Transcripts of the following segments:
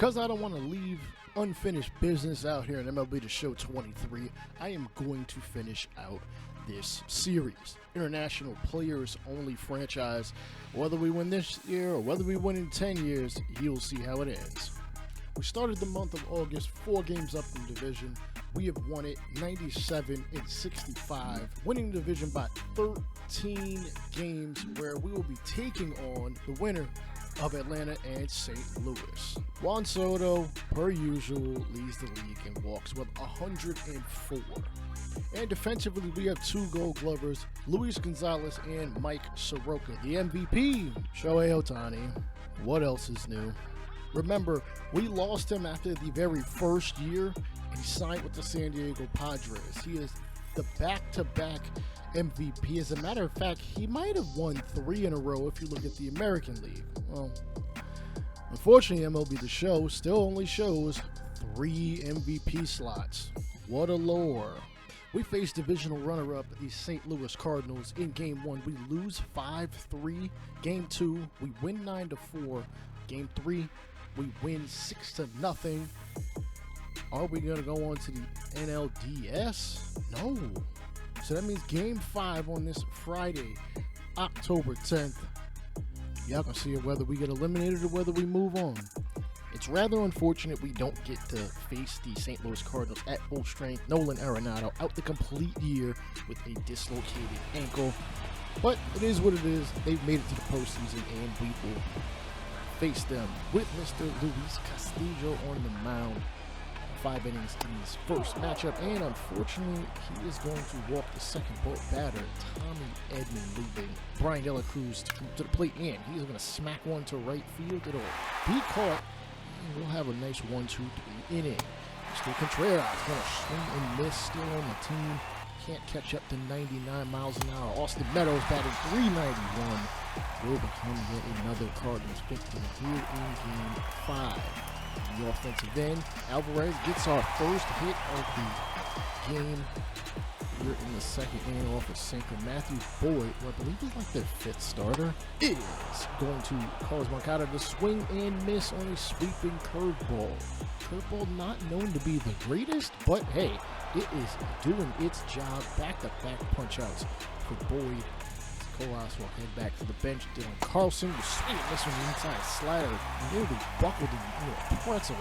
Because I don't want to leave unfinished business out here in MLB the Show 23, I am going to finish out this series. International Players Only franchise. Whether we win this year or whether we win in 10 years, you'll see how it ends. We started the month of August 4 games up in the division. We have won it 97-65, winning the division by 13 games, where we will be taking on the winner of Atlanta and St. Louis. Juan Soto, per usual, leads the league in walks with 104. And defensively, we have 2 Gold Glovers, Luis Gonzalez and Mike Soroka. The MVP, Shohei Ohtani. What else is new? Remember, we lost him after the very first year, and he signed with the San Diego Padres. He is the back-to-back MVP. As a matter of fact, he might have won 3 in a row if you look at the American League. Well, unfortunately, MLB the Show still only shows 3 MVP slots. What a lore. We face divisional runner-up the St. Louis Cardinals in Game 1. We lose 5-3. Game 2, we win 9-4. Game 3, we win 6-0. Are we going to go on to the NLDS? No. So that means Game 5 on this Friday, October 10th. Y'all can see whether we get eliminated or whether we move on. It's rather unfortunate we don't get to face the St. Louis Cardinals at full strength. Nolan Arenado out the complete year with a dislocated ankle. But it is what it is. They've made it to the postseason, and we will face them with Mr. Luis Castillo on the mound. 5 innings in his first matchup, and unfortunately, he is going to walk the second batter, Tommy Edman, leaving Brian De La Cruz to the plate, and he's going to smack one to right field. It'll be caught, and we'll have a nice 1-2-3 inning. Mr. Contreras going to swing and miss, still on the team. Can't catch up to 99 miles an hour. Austin Meadows batting .391. Will become yet another Cardinals victory here in Game 5. The offensive end, Alvarez gets our first hit of the game here in the second inning off of sinker. Matthew Boyd, who I believe is like their 5th starter, is going to cause Moncada to swing and miss on a sweeping curveball. Curveball not known to be the greatest, but hey, it is doing its job. Back-to-back punch-outs for Boyd. Colas will head back to the bench. Dylan Carlson will swing and miss on the inside slider. Nearly buckled in a pretzel.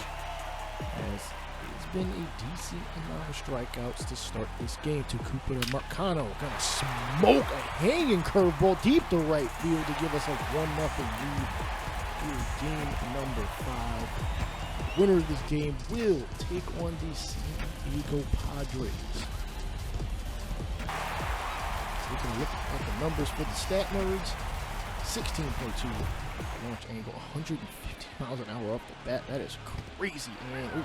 As it's been a decent amount of strikeouts to start this game. To Cooper and Marcano. Gonna smoke a hanging curveball deep to right field to give us a 1-0 lead. Here game number 5. The winner of this game will take on the San Diego Padres. We can look at the numbers for the stat nerds. 16.2 launch angle, 150 miles an hour off the bat. That is crazy, man. Ooh.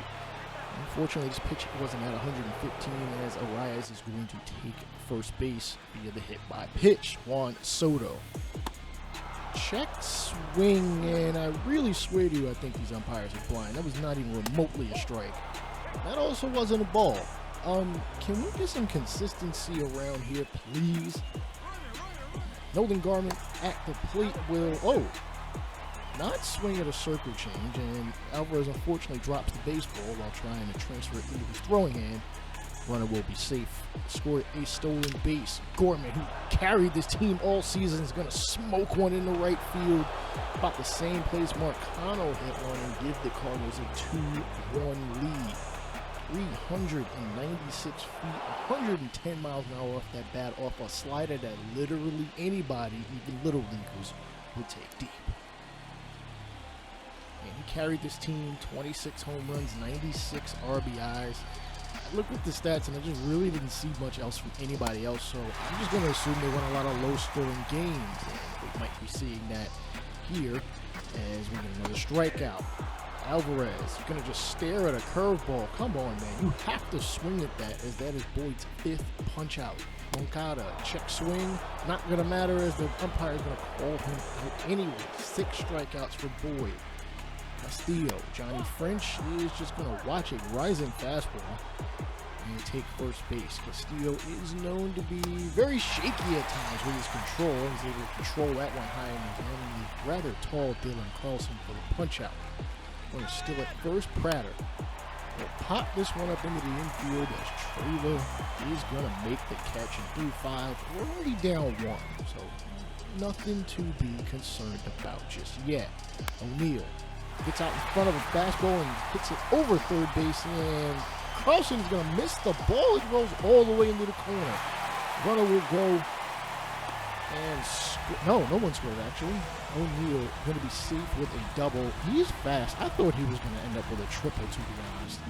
Unfortunately, this pitch wasn't at 115, as Arias is going to take first base via the hit by pitch. Juan Soto. Check swing, and I really swear to you, I think these umpires are blind. That was not even remotely a strike. That also wasn't a ball. Can we get some consistency around here, please? Nolan Garment at the plate will, not swing at a circle change, and Alvarez unfortunately drops the baseball while trying to transfer it into his throwing hand. Runner will be safe. Scored a stolen base. Gorman, who carried this team all season, is going to smoke one into right field. About the same place Marcano hit one and give the Cardinals a 2-1 lead. 396 feet, 110 miles an hour off that bat, off a slider that literally anybody, even little leaguers, would take deep. And he carried this team 26 home runs, 96 RBIs. I looked at the stats and I just really didn't see much else from anybody else, so I'm just going to assume they won a lot of low-scoring games. And we might be seeing that here as we get another strikeout. Alvarez going to just stare at a curveball. Come on, man. You have to swing at that, as that is Boyd's 5th punch-out. Moncada, check swing. Not going to matter, as the umpire is going to call him out anyway. 6 strikeouts for Boyd. Castillo, Johnny French is just going to watch a rising fastball and take first base. Castillo is known to be very shaky at times with his control. He's able to control that one high in the rather tall Dylan Carlson for the punch-out. Going to steal it first. Prater will pop this one up into the infield as Trailer is going to make the catch. And through 5, we're already down 1. So nothing to be concerned about just yet. O'Neal gets out in front of a fastball and hits it over third base. And Carlson's going to miss the ball. It rolls all the way into the corner. Runner will go and no one scored actually. O'Neal going to be safe with a double. He's fast. I thought he was going to end up with a triple, to be honest.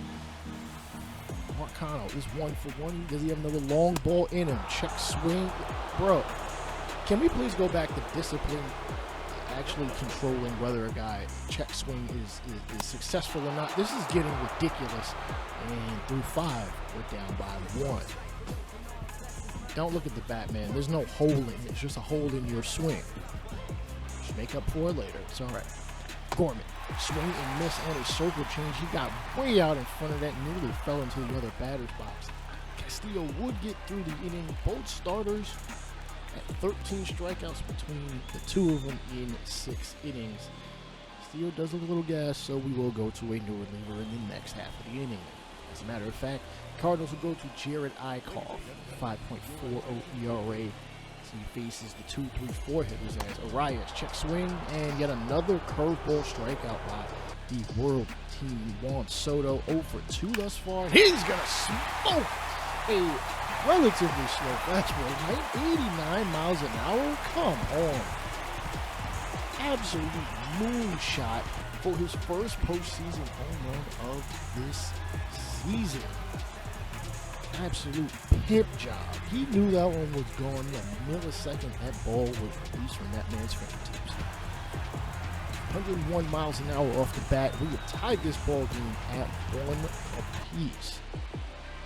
Marcano is 1 for 1. Does he have another long ball in him? Check swing. Bro, can we please go back to discipline? Actually controlling whether a guy check swing is successful or not. This is getting ridiculous. And through 5, we're down by 1. Don't look at the bat, man. There's no holding. It's just a hole in your swing. Just make up for it later. It's all right. Gorman, swing and miss on a circle change. He got way out in front of that and nearly fell into the other batter's box. Castillo would get through the inning. Both starters at 13 strikeouts between the two of them in 6 innings. Castillo does look a little gas, so we will go to a new reliever in the next half of the inning. As a matter of fact, Cardinals will go to Jared Eichhoff, 5.40 ERA. As he faces the 2-3-4 hitters as Arias check swing and yet another curveball strikeout by the world team. Juan Soto 0 for 2 thus far. He's gonna smoke a relatively slow fastball, right? 89 miles an hour. Come on, absolute moonshot for his first postseason home run of this season. Absolute pimp job. He knew that one was gone. A millisecond that ball was released from that man's fingertips. 101 miles an hour off the bat. We have tied this ball game at 1 apiece.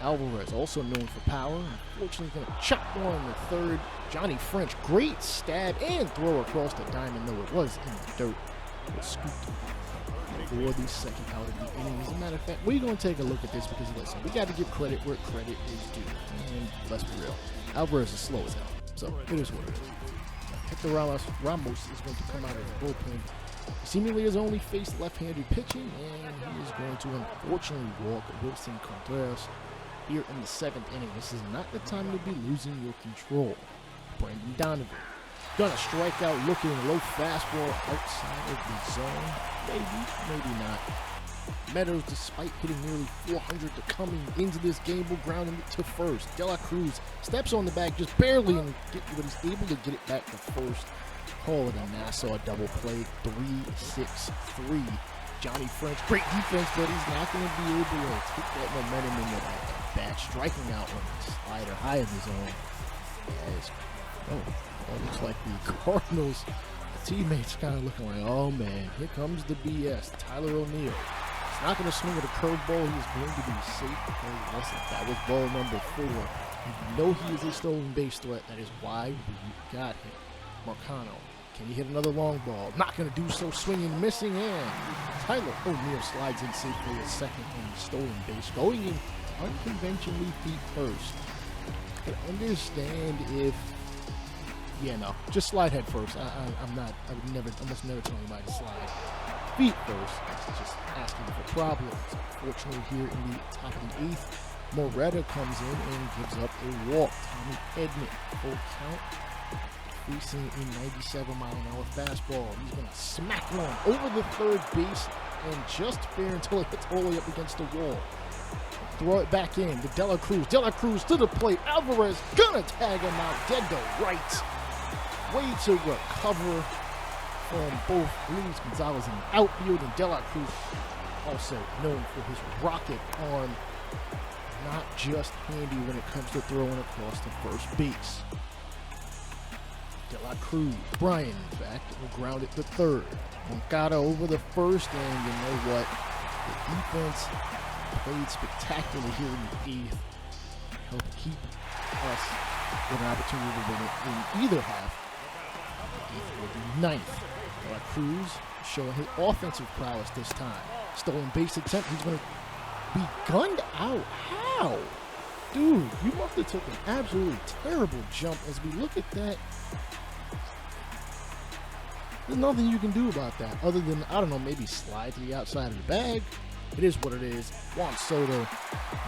Alvarez, also known for power, unfortunately going to chop one in the third. Johnny French, great stab and throw across the diamond, though it was in the dirt. It scooped for the second out of the inning. As a matter of fact, we're going to take a look at this because, listen, we got to give credit where credit is due. And let's be real, Alvarez is slow as hell, so it is what it is. Hector Ramos is going to come out of the bullpen. Seemingly has only faced left-handed pitching, and he is going to unfortunately walk Wilson Contreras here in the 7th inning. This is not the time to be losing your control. Brandon Donovan gonna strike out, looking low fastball outside of the zone. Maybe not. Meadows, despite hitting nearly 400 to coming into this game, will ground him to first. De La Cruz steps on the bag just barely, but he's able to get it back to first. Call it a Nassau double play, 3-6-3. Johnny French, great defense, but he's not going to be able to take that momentum in the bat, striking out on the slider high in the zone. It looks like the Cardinals teammates kind of looking like, oh man, here comes the BS. Tyler O'Neill. He's not going to swing at a curveball. He is going to be safe because, listen, that was ball number 4. You know he is a stolen base threat. That is why we got him. Marcano. Can he hit another long ball? Not going to do so. Swinging, missing, and Tyler O'Neill slides in safely a second on the stolen base. Going in unconventionally feet first. I understand if, just slide head first. I must never tell anybody to slide feet first. That's just asking for problems. Unfortunately, here in the top of the 8th, Moretta comes in and gives up a walk. Tommy Edman, full count, facing a 97-mile-an-hour fastball. He's going to smack one over the third base and just fair until it hits all the way up against the wall. Throw it back in to De La Cruz. De La Cruz to the plate. Alvarez gonna tag him out dead to right. Way to recover from both Luis Gonzalez in the outfield, and De La Cruz, also known for his rocket arm, not just handy when it comes to throwing across the first base. De La Cruz, Brian, in fact, will ground it to third. Moncada over the first, and you know what? The defense played spectacularly here in the 8th. Helped keep us with an opportunity to win it in either half. The 8th will be 9th. De La Cruz showing his offensive prowess this time. Stolen base attempt. He's going to be gunned out. How? Dude, you must have took an absolutely terrible jump as we look at that. There's nothing you can do about that other than, I don't know, maybe slide to the outside of the bag. It is what it is. Juan Soto,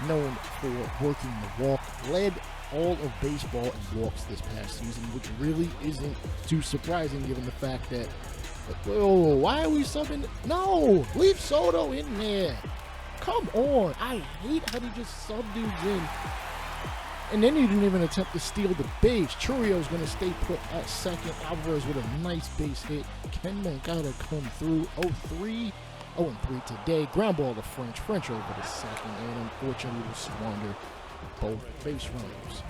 known for working the walk, led all of baseball in walks this past season, which really isn't too surprising given the fact that, oh, why are we subbing? No, leave Soto in there. Come on. I hate how they just sub dudes in. And then he didn't even attempt to steal the base. Churrio's going to stay put at second. Alvarez with a nice base hit. Ken Mancata come through. 0-3 today. Ground ball to French. French over to second. And unfortunately will squander both base runners.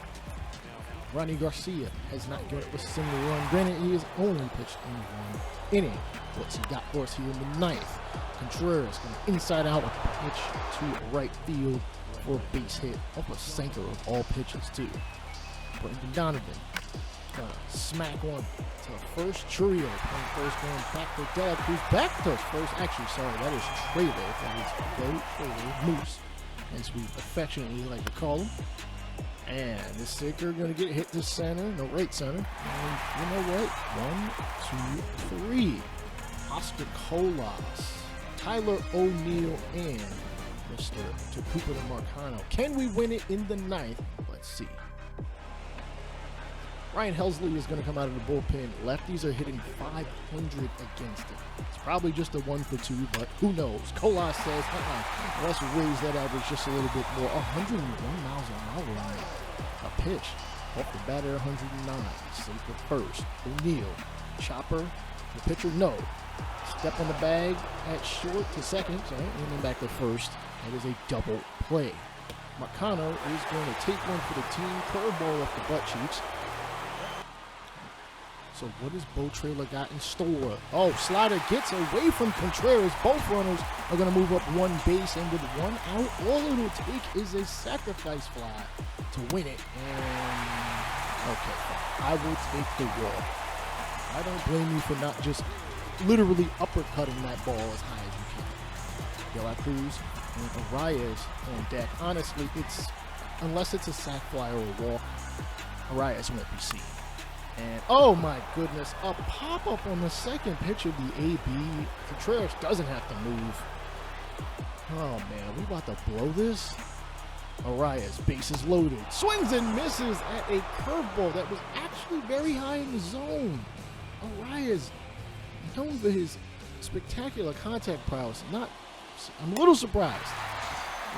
Ronnie Garcia has not given up a single run. Granted, he has only pitched in one inning. What's he got for us here in the ninth? Contreras going inside out a pitch to right field for a base hit off a sinker of all pitches too. Brendan Donovan smack one to first. Churrio playing first, going back to De La Cruz, back to first. Actually, sorry, that is Trailer. That is Bo Trailer, Moose, as we affectionately like to call him. And the sinker going to get hit to center, no, right center. And you know what? 1, 2, 3. Oscar Colas, Tyler O'Neill, and Mr. Takupa Marcano. Can we win it in the ninth? Let's see. Ryan Helsley is going to come out of the bullpen. Lefties are hitting 500 against it. It's probably just a 1 for 2, but who knows? Colas says, let's raise that average just a little bit more. 101 miles an hour on a pitch. Off the batter, 109. Safe at first. O'Neill. Chopper. The pitcher, no. Step on the bag at short to second. Sorry, and then back to first. That is a double play. Marcano is going to take one for the team. Curveball off the butt cheeks. So what has Bo Trailer got in store? Oh, slider gets away from Contreras. Both runners are going to move up one base, and with one out, all it will take is a sacrifice fly to win it. And okay, fine. I will take the walk. I don't blame you for not just literally uppercutting that ball as high as you can. De La Cruz and Arias on deck. Honestly, unless it's a sac fly or a walk, Arias won't be seen. And oh my goodness, a pop-up on the second pitch of the AB. Contreras doesn't have to move. Oh man, we about to blow this? Arias, bases loaded, swings and misses at a curveball that was actually very high in the zone. Arias, known for his spectacular contact prowess, I'm a little surprised.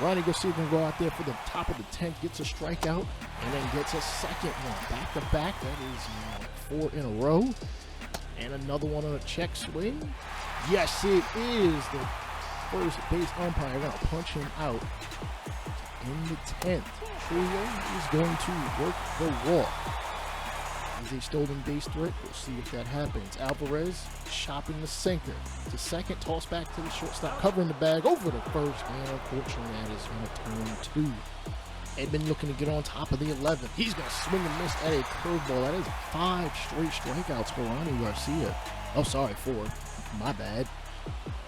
Ronnie Garcia can go out there for the top of the 10th, gets a strikeout, and then gets a second one. Back to back, that is 4 in a row. And another one on a check swing. Yes, it is. The first base umpire going to punch him out in the 10th. Trio is going to work the walk. Is a stolen base threat? We'll see if that happens. Alvarez chopping the sinker to second, toss back to the shortstop, covering the bag over to first, and unfortunately that is going to turn 2. Edmund looking to get on top of the 11th. He's going to swing and miss at a curveball. That is 5 straight strikeouts for Ronnie Garcia. Oh, sorry, 4. My bad.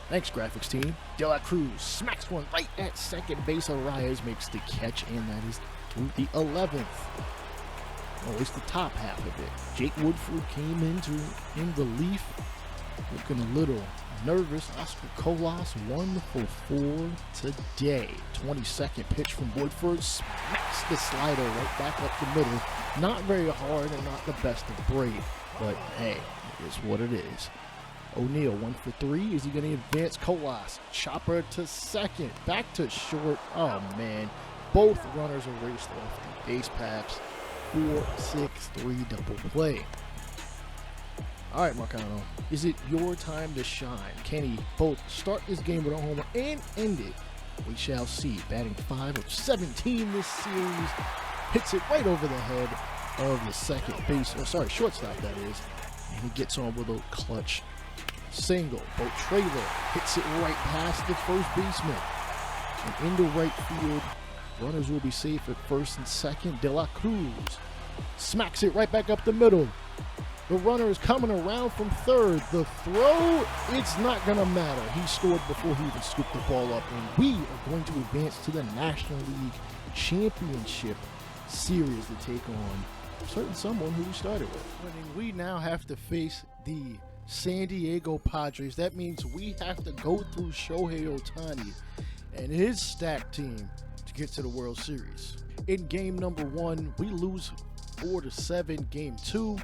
Thanks, graphics team. De La Cruz smacks one right at second base. Arias makes the catch, and that is to the 11th. Or at least the top half of it. Jake Woodford came in relief, looking a little nervous. Oscar Colas 1 for 4 today. 22nd pitch from Woodford, smacks the slider right back up the middle. Not very hard and not the best of brave, but hey, it is what it is. O'Neill 1 for 3. Is he going to advance? Colas, chopper to second, back to short. Oh man, both runners are raced off the base paths. 4-6-3 double play. All right, Marcano, is it your time to shine? Can he both start this game with a homer and end it? We shall see. Batting 5 of 17 this series. Hits it right over the head of the second base, shortstop that is. And he gets on with a clutch single. Bo Trailer hits it right past the first baseman. And into right field. Runners will be safe at first and second. De La Cruz smacks it right back up the middle. The runner is coming around from third. The throw, it's not going to matter. He scored before he even scooped the ball up. And we are going to advance to the National League Championship Series to take on certain someone who we started with. We now have to face the San Diego Padres. That means we have to go through Shohei Ohtani and his stacked team to get to the World Series. In game number 1, we lose 4-7. Game 2,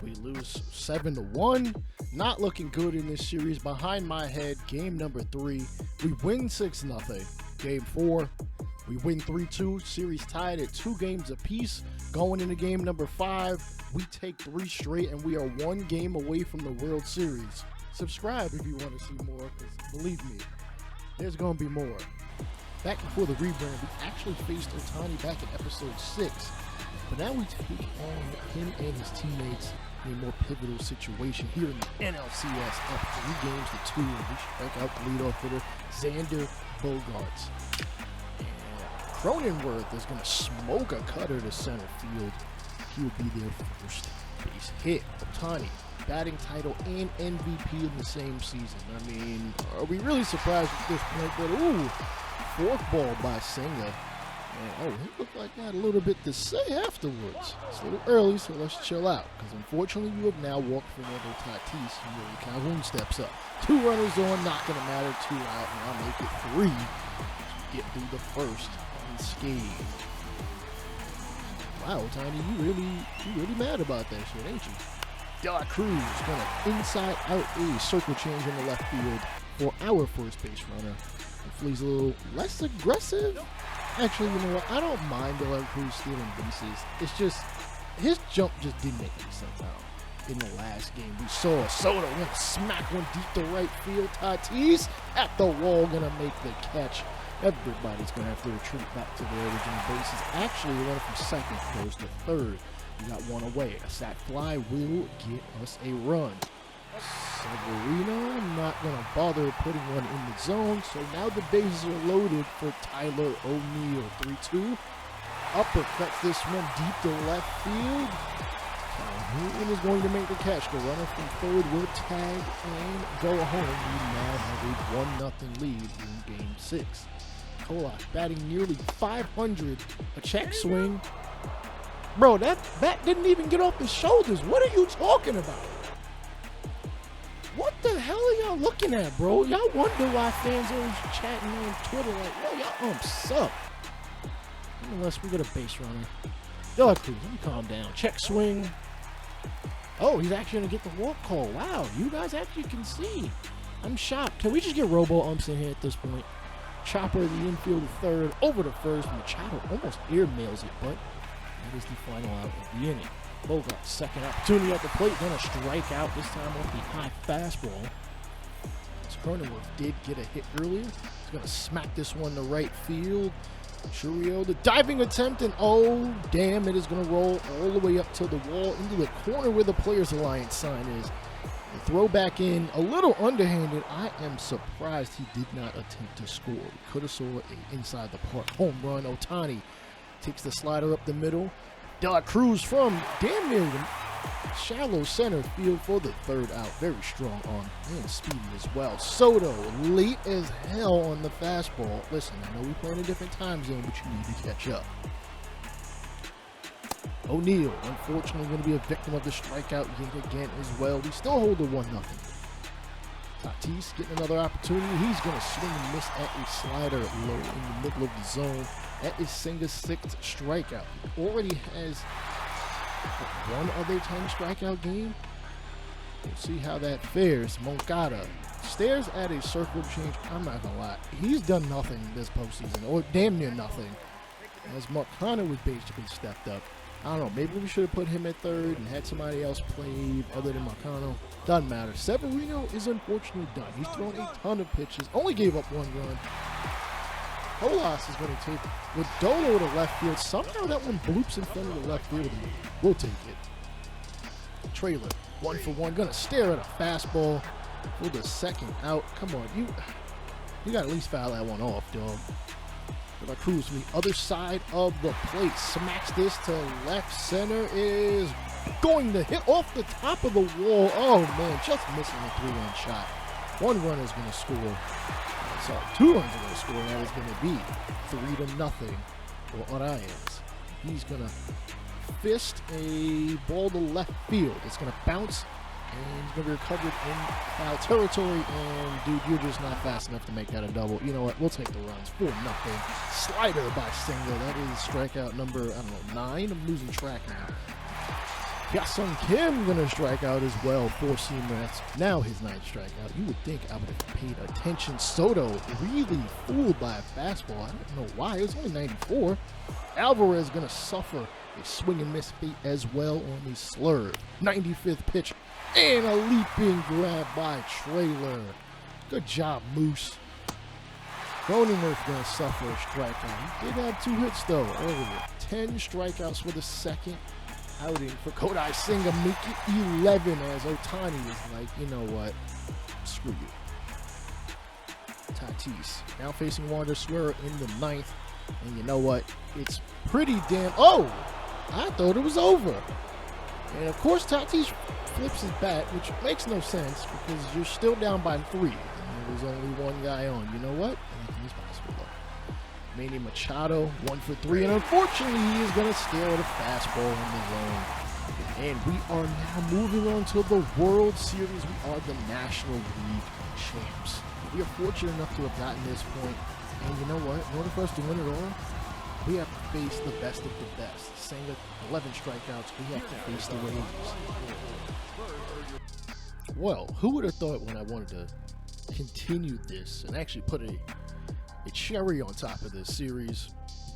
we lose 7-1. Not looking good in this series. Behind my head, game number 3, we win 6-0. Game 4, we win 3-2. Series tied at 2 games apiece. Going into game number 5, we take 3 straight, and we are 1 game away from the World Series. Subscribe if you want to see more, because believe me, there's going to be more. Back before the rebrand, we actually faced Ohtani back in episode 6. But now we take on him and his teammates in a more pivotal situation here in the NLCS, up 3 games to 2. And we strike out the leadoff hitter, Xander Bogaerts. And Cronenworth is going to smoke a cutter to center field. He will be their first base hit. Ohtani, batting title and MVP in the same season. I mean, are we really surprised at this point? But ooh, forkball by Senga. And, he looked like he had a little bit to say afterwards. It's a little early, so let's chill out. Because unfortunately, you have now walked for another Tatis. Calhoun steps up. 2 runners on, not going to matter. 2 out, and I'll make it 3 to get through the first unscathed. Wow, Tiny, you really mad about that shit, ain't you? De La Cruz gonna inside out a circle change in the left field for our first base runner. Hopefully he's a little less aggressive. Actually, you know what? I don't mind De La Cruz stealing bases. It's just his jump just didn't make any sense out. In the last game, we saw Soto gonna smack one deep to right field. Tatis at the wall gonna make the catch. Everybody's going to have to retreat back to their original bases. Actually, we went from second, goes to third. We got 1 away. A sac fly will get us a run. Severino not going to bother putting one in the zone. So now the bases are loaded for Tyler O'Neill. 3-2. Uppercuts this one deep to left field. Calhoun is going to make the catch. The runner from third will tag and go home. We now have a 1-0 lead in game 6. Kolak batting nearly 500, a check swing. Bro, that bat didn't even get off his shoulders. What are you talking about? What the hell are y'all looking at, bro? Y'all wonder why fans are chatting on Twitter like, yo, y'all umps suck. Unless we get a base runner. De La Cruz, let me calm down. Check swing. Oh, he's actually going to get the walk call. Wow, you guys actually can see. I'm shocked. Can we just get robo-umps in here at this point? Chopper, the infield to third, over to first. Machado almost airmails it, but that is the final out of the inning. Bogaerts, second opportunity at the plate, gonna strike out, this time off the high fastball. Cronenworth did get a hit earlier. He's gonna smack this one to right field. Churio, the diving attempt, and oh, damn, it is gonna roll all the way up to the wall, into the corner where the Players Alliance sign is. The throw back in, a little underhanded. I am surprised he did not attempt to score. We could have saw a inside the park home run. Ohtani takes the slider up the middle. De La Cruz from damn near the shallow center field for the third out. Very strong arm and speedy as well. Soto, late as hell on the fastball. Listen, I know we play in a different time zone, but you need to catch up. O'Neill, unfortunately, going to be a victim of the strikeout yet again as well. We still hold the 1-0. Tatis getting another opportunity. He's going to swing and miss at a slider low in the middle of the zone. That is Senga's 6th strikeout. He already has one other 10 strikeout game. We'll see how that fares. Moncada stares at a circle change. I'm not going to lie. He's done nothing this postseason, or damn near nothing, as Marcano was basically stepped up. I don't know, maybe we should have put him at third and had somebody else play other than Marcano. Doesn't matter. Severino is unfortunately done. He's thrown a ton of pitches, only gave up 1 run. Colas is going to take with Dolo to left field. Somehow that one bloops in front of the left field. We'll take it. Trailer, 1 for 1, going to stare at a fastball for the second out. Come on, you got to at least foul that one off, dog. De La Cruz from the other side of the plate smacks this to left center, is going to hit off the top of the wall. Oh man, just missing a 3-run shot. 1 runner is going to score. Sorry, 2 runs are going to score. That is going to be 3-0 for Orions. He's going to fist a ball to left field. It's going to bounce and he's going to be recovered in foul territory, and dude, you're just not fast enough to make that a double. You know what? We'll take the runs. 4-0. Slider by Single. That is strikeout number, I don't know, 9. I'm losing track now. Hyesung Kim going to strike out as well. 4-seamer. That's now his 9th strikeout. You would think I would have paid attention. Soto really fooled by a fastball. I don't know why. It was only 94. Alvarez going to suffer a swing and miss feat as well on the slurve. 95th pitch. And a leaping grab by Trailer. Good job, Moose. Cronenworth going to suffer a strikeout. He did have 2 hits, though, earlier. 10 strikeouts for the second outing for Kodai Senga. Make it 11 as Ohtani is like, you know what? Screw you. Tatis now facing Wander Suero in the 9th. And you know what? It's pretty damn... Oh! I thought it was over. And, of course, Tatis flips his bat, which makes no sense because you're still down by 3. And there's only one guy on. You know what? Anything is possible, though. Manny Machado, 1 for 3. And, unfortunately, he is going to steal at a fastball in the zone. And we are now moving on to the World Series. We are the National League champs. We are fortunate enough to have gotten this point. And you know what? In order for us to win it all, we have to face the best of the best. Senga, 11 strikeouts. We have to face the Rays. Well, who would have thought when I wanted to continue this and actually put a cherry on top of this series,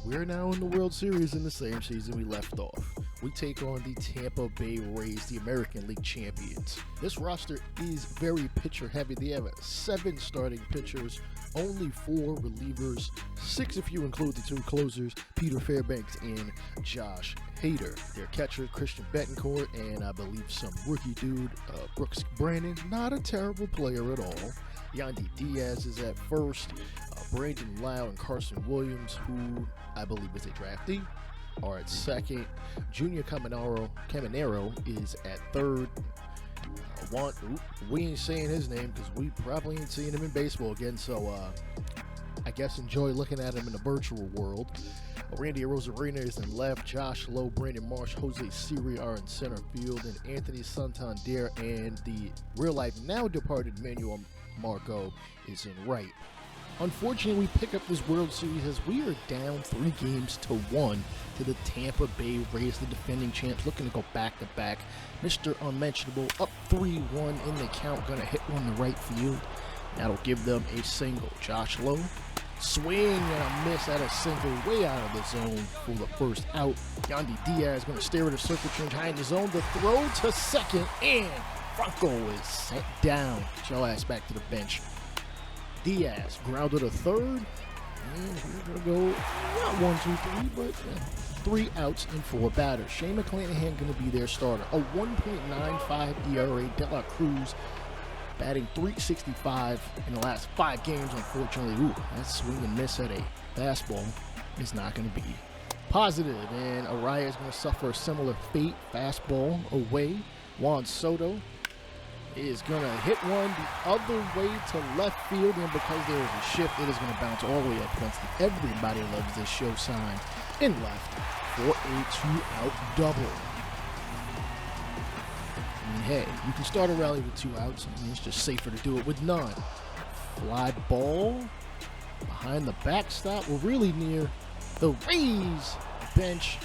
we're now in the World Series in the same season we left off. We take on the Tampa Bay Rays, the American League champions. This roster is very pitcher heavy. They have 7 starting pitchers, only 4 relievers, 6 if you include the 2 closers, Peter Fairbanks and Josh Hader. Their catcher, Christian Betancourt, and I believe some rookie dude, Brooks Brandon. Not a terrible player at all. Yandy Diaz is at first. Brandon Lau and Carson Williams, who I believe is a draftee, are at second. Junior Caminero is at third. We ain't saying his name because we probably ain't seeing him in baseball again, so I guess enjoy looking at him in the virtual world. Randy Arozarena is in left. Josh Lowe, Brandon Marsh, Jose Siri are in center field, and Anthony Santander and the real-life now departed Manuel Margot is in right. Unfortunately, we pick up this World Series as we are down 3-1 to the Tampa Bay Rays, the defending champs, looking to go back-to-back. Mr. Unmentionable up 3-1 in the count, going to hit one to right field. That'll give them a single. Josh Lowe, swing and a miss at a single way out of the zone for the first out. Yandy Diaz going to stare at a circle change high in the zone. The throw to second, and Franco is sent down. Get your ass back to the bench. Diaz grounded a third, and we're going to go not 1, 2, 3, but 3 outs and 4 batters. Shane McClanahan going to be their starter. A 1.95 ERA. De La Cruz batting .365 in the last 5 games. Unfortunately, that swing and miss at a fastball is not going to be positive. And Araya is going to suffer a similar fate. Fastball away. Juan Soto is going to hit one the other way to left field, and because there is a shift, it is going to bounce all the way up against the Everybody Loves This Show sign in left for a 2-out double. I mean, hey, you can start a rally with 2 outs. I mean, it's just safer to do it with none. Fly ball behind the backstop. We're really near the Rays bench.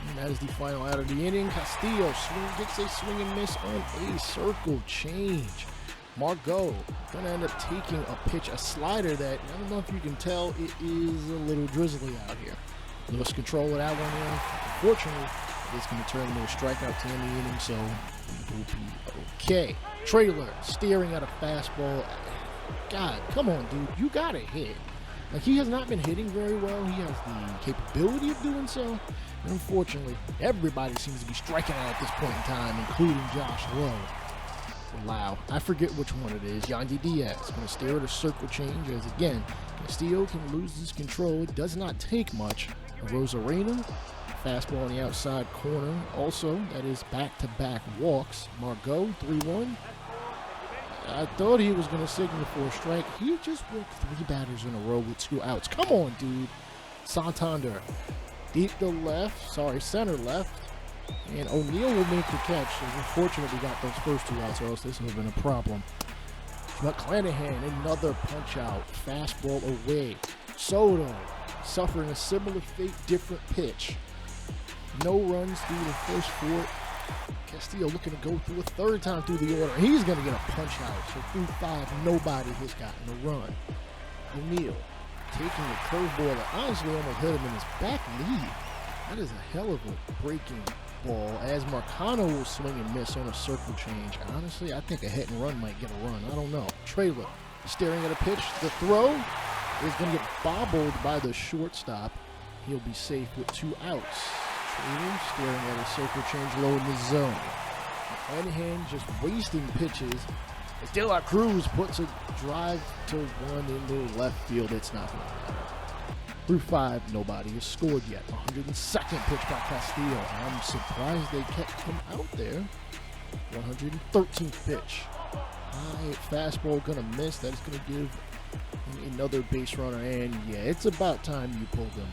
And that is the final out of the inning. Castillo gets a swing and miss on a circle change. Margot going to end up taking a pitch, a slider that, I don't know if you can tell, it is a little drizzly out here. Lost control of that one in. Unfortunately, it's going to turn into a strikeout to end the inning, so we will be okay. Trailer staring at a fastball. God, come on, dude. You got to hit. Like, he has not been hitting very well. He has the capability of doing so. And unfortunately, everybody seems to be striking out at this point in time, including Josh Lowe. Wow. I forget which one it is. Yandy Diaz going to stare at a circle change as, again, Castillo can lose his control. It does not take much. Arozarena, fastball on the outside corner. Also, that is back-to-back walks. Margot, 3-1. I thought he was going to signal for a strike. He just walked 3 batters in a row with 2 outs. Come on, dude. Santander. Deep to left. Sorry, center left. And O'Neal will make the catch. Unfortunately, got those first 2 outs, or else this would have been a problem. McClanahan, another punch out. Fastball away. Soto suffering a similar fate, different pitch. No runs through the first 4. Castillo looking to go through a 3rd time through the order. He's going to get a punch out. So through 5, nobody has gotten a run. O'Neal taking the curveball that honestly almost hit him in his back knee. That is a hell of a breaking ball as Marcano will swing and miss on a circle change. Honestly, I think a hit and run might get a run. I don't know. Trailer staring at a pitch. The throw is going to get bobbled by the shortstop. He'll be safe with 2 outs. Trailer staring at a circle change low in the zone. McClanahan just wasting pitches. De La Cruz puts a drive to 1 in the left field. It's not going to matter. Through 5, nobody has scored yet. 102nd pitch by Castillo. I'm surprised they kept him out there. 113th pitch. High fastball gonna miss. That is gonna give another base runner. And yeah, it's about time you pulled him.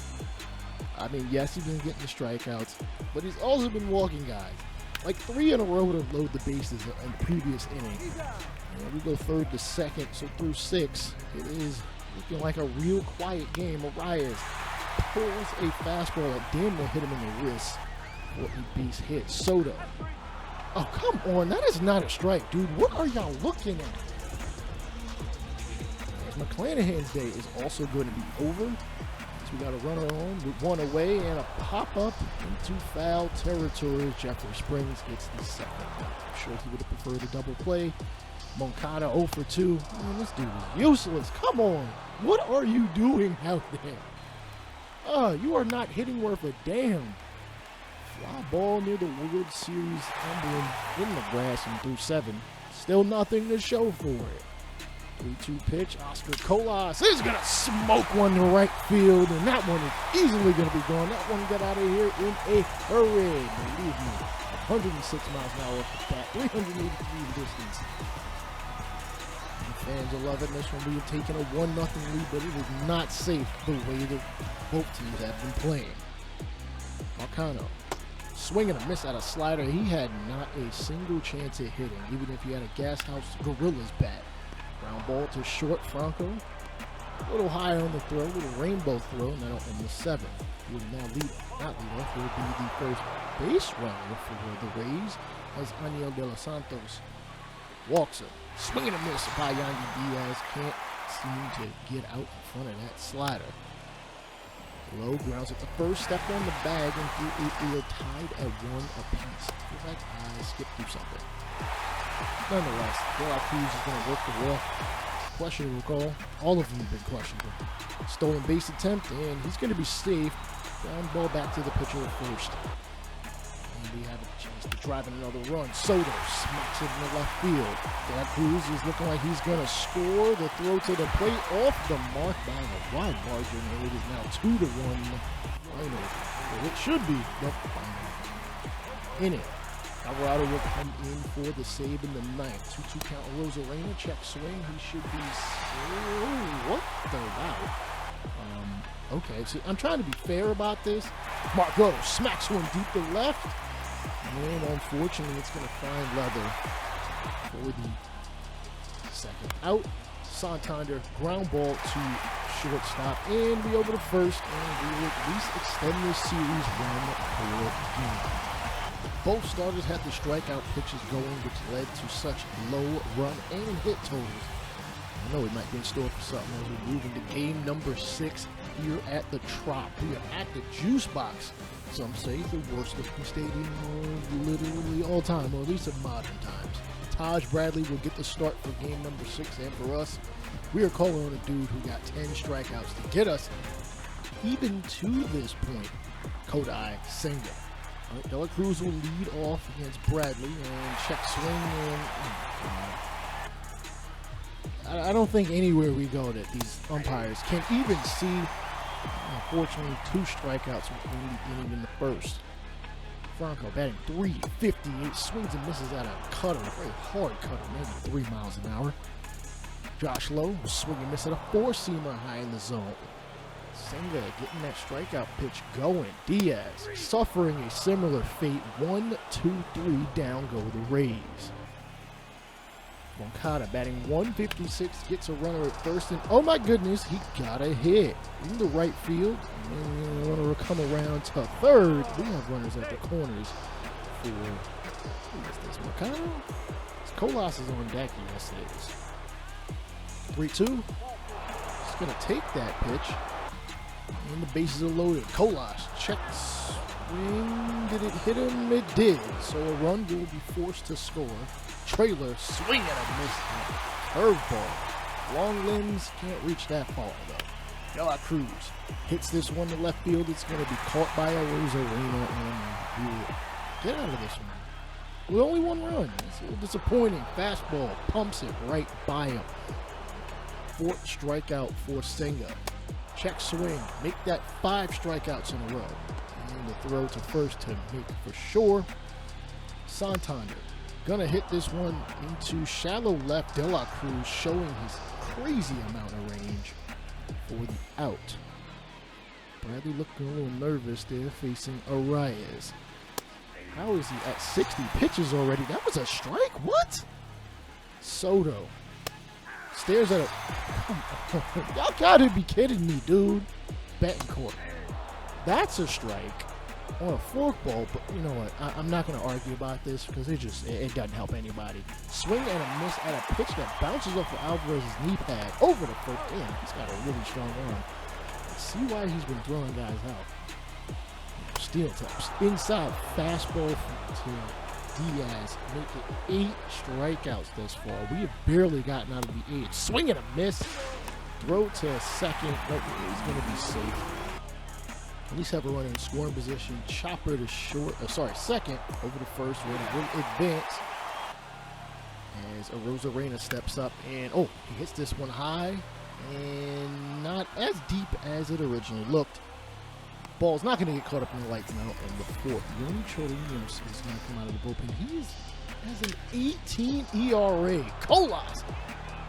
I mean, yes, he's been getting the strikeouts, but he's also been walking guys. Like 3 in a row to load the bases in the previous inning. And we go 3rd to 2nd, so through 6, it is looking like a real quiet game. Arias pulls a fastball that damn near hit him in the wrist for a base hit. Soto. Oh, come on. That is not a strike, dude. What are y'all looking at? As McClanahan's day is also going to be over. So we got a runner on with 1 away and a pop-up into foul territory. Jeffrey Springs gets the 2nd. I'm sure he would have preferred a double play. Moncada 0 for 2. Man, this dude is useless. Come on. What are you doing out there? You are not hitting worth a damn. Fly ball near the World Series emblem in the grass and through 7. Still nothing to show for it. 3-2 pitch. Oscar Colas is going to smoke one to right field, and that one is easily going to be gone. That one got out of here in a hurry. Believe me. 106 miles an hour off the bat. 383 distance. Fans are loving this one. We have taken a 1-0 lead, but it is not safe the way that both teams have been playing. Marcano swinging a miss at a slider. He had not a single chance at hitting, even if he had a Gas House Gorilla's bat. Ground ball to short. Franco a little higher on the throw, a little rainbow throw, now in the 7th. He will now lead off. He will be the first base runner for the Rays as Aniel De Los Santos walks him. Swinging a miss by Yandy Diaz. Can't seem to get out in front of that slider. Low grounds at the first, step on the bag, and through 8, we are tied at 1 apiece. Feels like I skipped through something. Nonetheless, De La Cruz is going to work the wall. Questionable call. All of them have been questionable. Stolen base attempt, and he's going to be safe. Ground ball back to the pitcher at first. And we have a chance to drive in another run. Soto smacks it in the left field. De La Cruz is looking like he's going to score. The throw to the plate off the mark by a wide margin. And it is now 2-1 final. Well, it should be the final inning. Alvarado will come in for the save in the 9th. 2-2 count. Rosarena check swing. He should be. What the wow. Okay, so I'm trying to be fair about this. Margot smacks one deep to left. And unfortunately, it's going to find leather for the 2nd out. Santander ground ball to shortstop. And we over to first. And we will at least extend this series 1-4 game. Both starters had the strikeout pitches going, which led to such low run and hit totals. I know we might be in store for something as we move into game number 6 here at the Trop. We are at the Juice Box. Some say the worst looking stadium of literally all time, or at least of modern times. Taj Bradley will get the start for game number 6, and for us, we are calling on a dude who got 10 strikeouts to get us even to this point. Kodai Senga. Right, De La Cruz will lead off against Bradley and check swing. And I don't think anywhere we go that these umpires can even see. Unfortunately, 2 strikeouts with only inning in the first. Franco batting .358, swings and misses at a cutter, a very hard cutter, maybe 3 miles an hour. Josh Lowe will swing and miss at a 4-seamer high in the zone. Senga getting that strikeout pitch going. Diaz suffering a similar fate. 1, 2, 3, down go the Rays. Moncada batting 156, gets a runner at first, and oh my goodness, he got a hit in the right field. And the runner will come around to third. We have runners at the corners for, who is this, Moncada? Colas is on deck, yes it is. 3-2. He's going to take that pitch. And the bases are loaded. Colas checks. Swing. Did it hit him? It did. So a run will be forced to score. Trailer swing and a miss. Curveball. Long limbs can't reach that far though. De La Cruz hits this one to left field. It's going to be caught by Arizona and he will get out of this one with only one run. It's a little disappointing. Fastball pumps it right by him. 4th strikeout for Senga. Check swing. Make that 5 strikeouts in a row. And the throw to first to make for sure. Santander gonna hit this one into shallow left. De La Cruz showing his crazy amount of range for the out. Bradley looking a little nervous there facing Arias. How is he at 60 pitches already? That was a strike? What? Soto stares at a... Y'all gotta be kidding me, dude. Betancourt. That's a strike on a forkball, but you know what? I'm not going to argue about this because it doesn't help anybody. Swing and a miss at a pitch that bounces off of Alvarez's knee pad over the first. Damn, he's got a really strong arm. See why he's been throwing guys out. Steel taps. Inside, fastball to Diaz. Make it 8 strikeouts thus far. We have barely gotten out of the 8. Swing and a miss. Throw to second, but he's going to be safe. At least have a runner in scoring position. Chopper to short, second over to first. Where he will advance as Arozarena steps up and he hits this one high and not as deep as it originally looked. Ball's not going to get caught up in the lights now in the 4th. Yoni Chorino is going to come out of the bullpen. He has an 18 ERA. Colas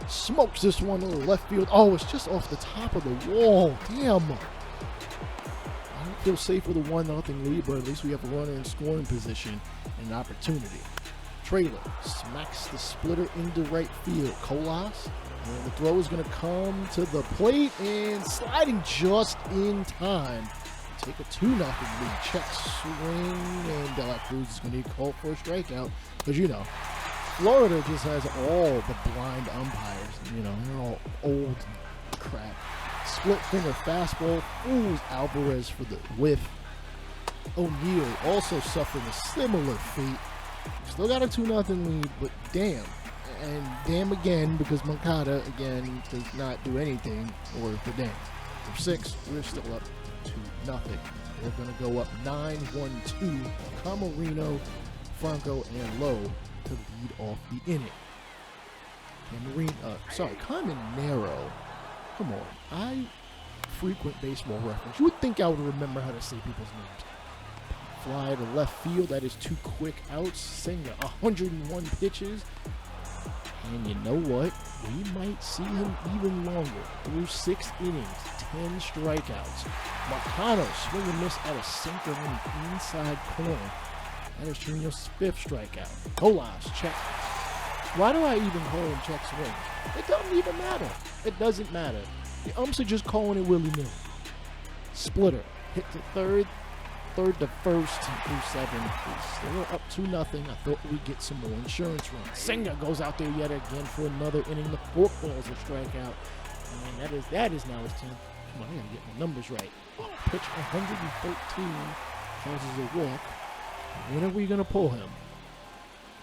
smokes this one to the left field. Oh, it's just off the top of the wall. Damn. I don't feel safe with a 1-0 lead, but at least we have a runner in scoring position and an opportunity. Trailer smacks the splitter into right field. Colas, and the throw is going to come to the plate and sliding just in time. Take a 2-0 lead. Check swing, and De La Cruz is going to get called for a strikeout because, you know, Florida just has all the blind umpires. You know, they're all old crap. Split finger fastball fools Alvarez for the whiff. O'Neal also suffering a similar fate. Still got a 2-0 lead, but damn. And damn again because Moncada, again, does not do anything worth a damn. For 6, we're still up 2-0. We're going to go up 9-1-2. Camarino, Franco, and Lowe to lead off the inning. Caminero. Come on. I frequent Baseball Reference. You would think I would remember how to say people's names. Fly to left field. That is 2 quick outs. Senga, 101 pitches. And you know what? We might see him even longer. Through 6 innings, 10 strikeouts. Marcano swing and miss at a sinker in the inside corner. That is Trino's 5th strikeout. Colas, check. Why do I even call him check swing? It doesn't even matter. It doesn't matter. The umps are just calling it willy-nilly. Splitter. Hit to third to first, through 7. We're still up 2-0. I thought we'd get some more insurance runs. Senga goes out there yet again for another inning. The 4th ball is a strikeout. And that is now his 10th. Come on, I gotta get my numbers right. Pitch 113 causes a walk. When are we gonna pull him?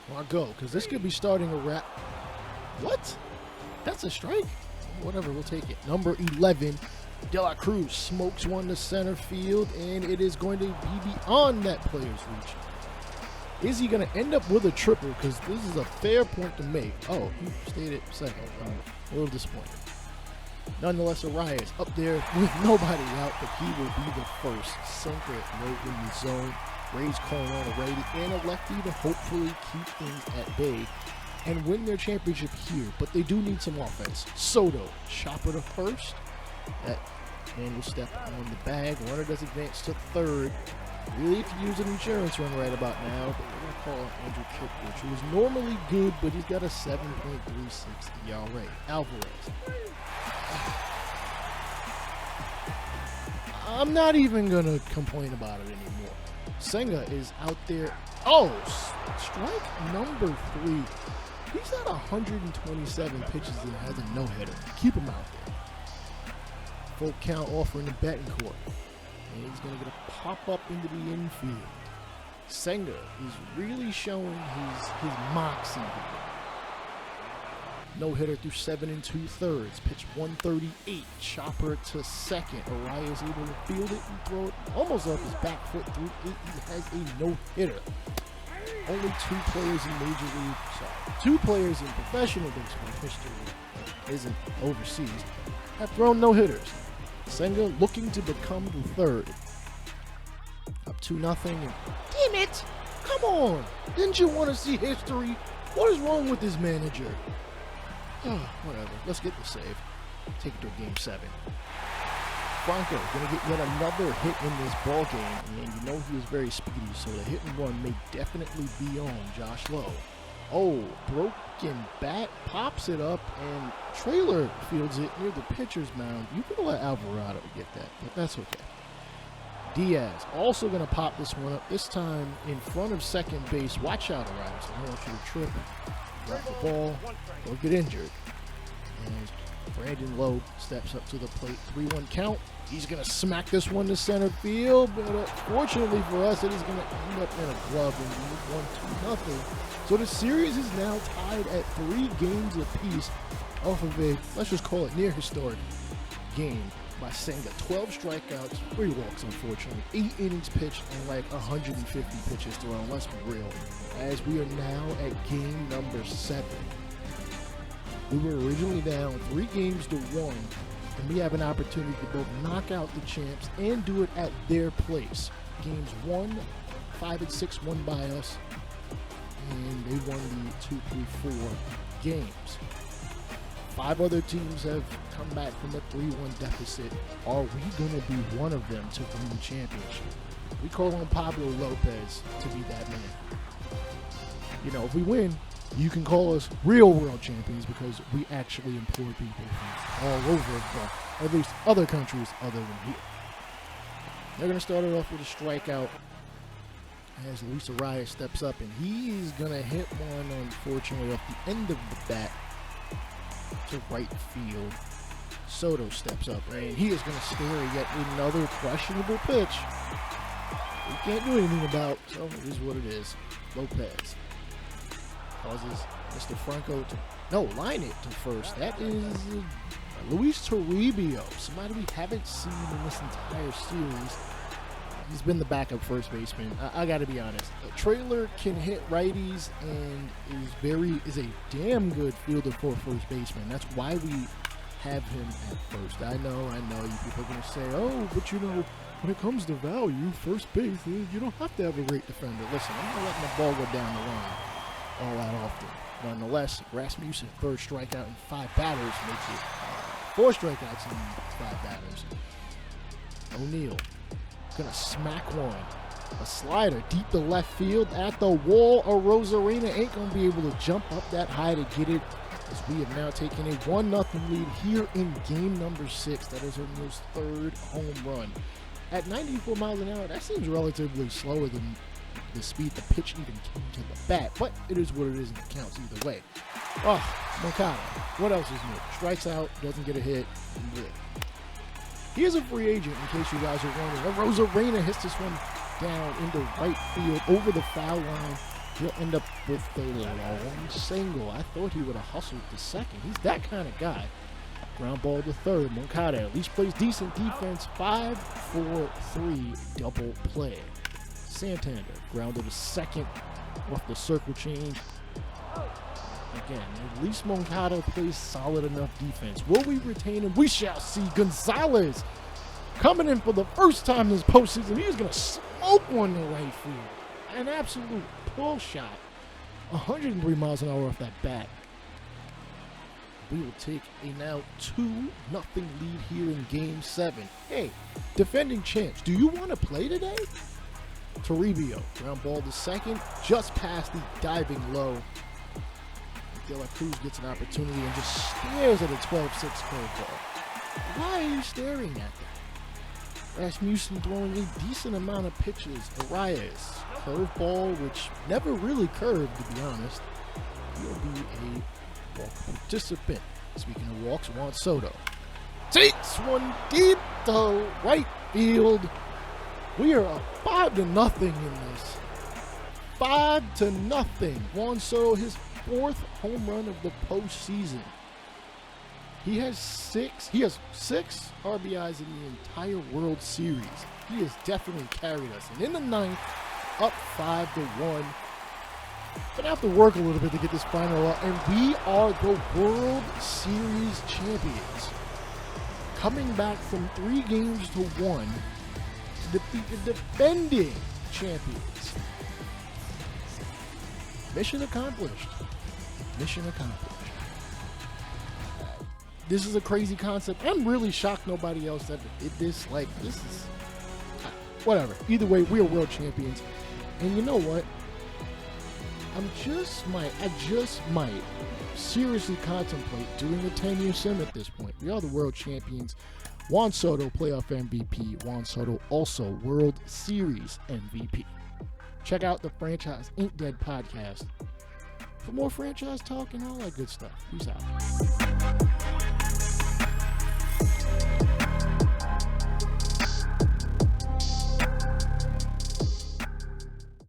Well, I go, because this could be starting a wrap. What? That's a strike? Whatever, we'll take it. Number 11. De La Cruz smokes one to center field, and it is going to be beyond that player's reach. Is he going to end up with a triple? Because this is a fair point to make. Oh, he stayed at second. A little disappointed. Nonetheless, Arias up there with nobody out, but he will be the first sinker right in the zone. Rays calling on a righty and a lefty to hopefully keep things at bay and win their championship here, but they do need some offense. Soto, chopper to first. That Man will step on the bag. Runner does advance to third. Really could use an insurance run right about now, but we're going to call on Andrew Kittredge, who is normally good, but he's got a 7.36 ERA. Alvarez. I'm not even going to complain about it anymore. Senga is out there. Oh, strike number 3. He's at 127 pitches and has a no-hitter. Keep him out there. Full count offering the batting court. And he's going to get a pop-up into the infield. Senga is really showing his moxie here. No-hitter through 7 2/3. Pitch 138. Chopper to second. Araya is able to field it and throw it almost off his back foot through 8. He has a no-hitter. Only 2 players in Major League, 2 players in professional baseball history, isn't overseas, have thrown no-hitters. Senga looking to become the third. Up 2-0. Damn it! Come on! Didn't you want to see history? What is wrong with this manager? Whatever. Let's get the save. Take it to a game 7. Franco going to get yet another hit in this ball game, and you know he is very speedy, so the hit and run may definitely be on Josh Lowe. Oh, broken bat, pops it up, and Trailer fields it near the pitcher's mound. You could let Alvarado get that, but that's okay. Diaz also going to pop this one up, this time in front of second base. Watch out, Arias. I don't want you to trip, drop the ball, or get injured. And Brandon Lowe steps up to the plate. 3-1 count. He's going to smack this one to center field, but fortunately for us, it is going to end up in a glove and move 1-2-0. So the series is now tied at 3 games apiece off of a, let's just call it near historic game by Senga. 12 strikeouts, 3 walks unfortunately, 8 innings pitched, and like 150 pitches thrown. Let's be real. As we are now at game number 7. We were originally down 3 games to 1, and we have an opportunity to both knock out the champs and do it at their place. Games 1, 5 and 6 won by us, and they won the 2, 3, 4 games. 5 other teams have come back from a 3-1 deficit. Are we going to be one of them to win the championship? We call on Pablo Lopez to be that man. You know, if we win, you can call us real world champions because we actually employ people from all over, but at least other countries other than here. They're going to start it off with a strikeout as Luis Araya steps up, and he's going to hit one, unfortunately, off the end of the bat to right field. Soto steps up, and he is going to stare at yet another questionable pitch. We can't do anything about, so it is what it is. Lopez causes Mr. Franco to, line it to first. That is Luis Toribio, somebody we haven't seen in this entire series. He's been the backup first baseman. I got to be honest. Trailer can hit righties and is a damn good fielder for first baseman. That's why we have him at first. I know you people are going to say, oh, but you know, when it comes to value, first base, you don't have to have a great defender. Listen, I'm not letting the ball go down the line all that often. Nonetheless, Rasmussen, third strikeout in 5 batters, makes it 4 strikeouts in 5 batters. O'Neal gonna smack one. A slider deep to left field at the wall. A Rosarina ain't gonna be able to jump up that high to get it, as we have now taken a 1-0 lead here in game number 6. That is O'Neal's 3rd home run. At 94 miles an hour, that seems relatively slower than the speed the pitch even came to the bat, but it is what it is and it counts either way. Moncada, what else is new? Strikes out, doesn't get a hit, and good. He is a free agent, in case you guys are wondering. Rosarina hits this one down into right field over the foul line. He'll end up with a long single. I thought he would have hustled to second. He's that kind of guy. Ground ball to third. Moncada at least plays decent defense. 5-4-3 double play. Santander grounded to second off the circle change. Again, at least Moncada plays solid enough defense. Will we retain him? We shall see. Gonzalez coming in for the first time this postseason. He's going to smoke one to right field. An absolute pull shot. 103 miles an hour off that bat. we will take a now 2-0 lead here in Game 7. Hey, defending champs, do you want to play today? Toribio, ground ball to second, just past the diving low. De La Cruz gets an opportunity and just stares at a 12-6 curveball. Why are you staring at that? Rasmussen throwing a decent amount of pitches. Arias, curveball, which never really curved, to be honest. He'll be a walk participant. Speaking of walks, Juan Soto takes one deep to right field. We are up 5-0 in this. 5-0. Juan Soto, his 4th home run of the postseason. He has 6 RBIs in the entire World Series. He has definitely carried us. And in the 9th, up 5-1. Gonna have to work a little bit to get this final out. And we are the World Series champions. Coming back from 3 games to 1 to defeat the defending champions. Mission accomplished. Mission accomplished. This is a crazy concept. I'm really shocked nobody else that did this. Like, this is whatever. Either way, we are world champions. And you know what? I just might seriously contemplate doing a 10-year sim at this point. We are the world champions. Juan Soto, playoff MVP. Juan Soto, also World Series MVP. Check out the Franchise Ain't Dead podcast for more franchise talk and all that good stuff. Peace out.